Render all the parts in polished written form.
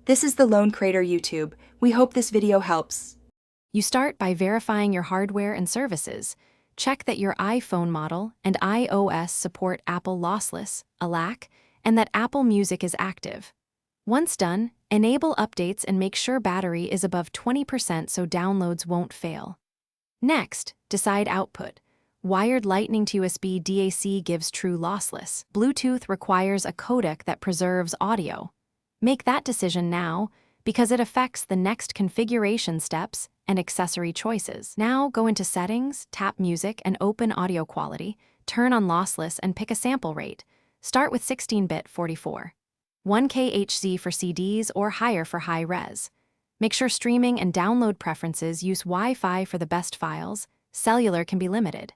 This is the Lone Crater YouTube. We hope this video helps. You start by verifying your hardware and services. Check that your iPhone model and iOS support Apple Lossless, ALAC, and that Apple Music is active. Once done, enable updates and make sure battery is above 20% so downloads won't fail. Next, decide output. Wired Lightning to USB DAC gives true lossless. Bluetooth requires a codec that preserves audio. Make that decision now, because it affects the next configuration steps and accessory choices. Now go into Settings, tap Music and open Audio Quality, turn on Lossless and pick a sample rate. Start with 16-bit 44. 1K HZ for CDs or higher for high res. Make sure streaming and download preferences use Wi-Fi for the best files. Cellular can be limited.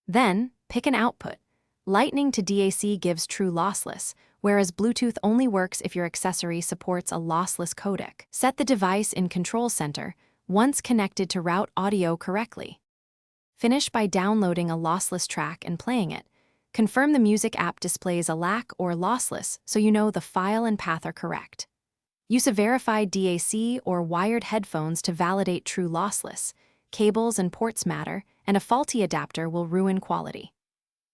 Then, pick an output. Lightning to DAC gives true lossless, whereas Bluetooth only works if your accessory supports a lossless codec. Set the device in Control Center, once connected to route audio correctly. Finish by downloading a lossless track and playing it. Confirm the music app displays ALAC or lossless so you know the file and path are correct. Use a verified DAC or wired headphones to validate true lossless. Cables and ports matter, and a faulty adapter will ruin quality.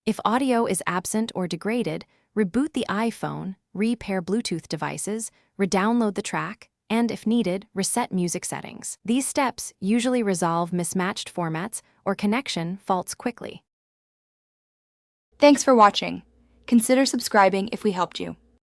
If audio is absent or degraded, reboot the iPhone, repair Bluetooth devices, redownload the track, and, if needed, reset music settings. These steps usually resolve mismatched formats or connection faults quickly. Thanks for watching. Consider subscribing if we helped you.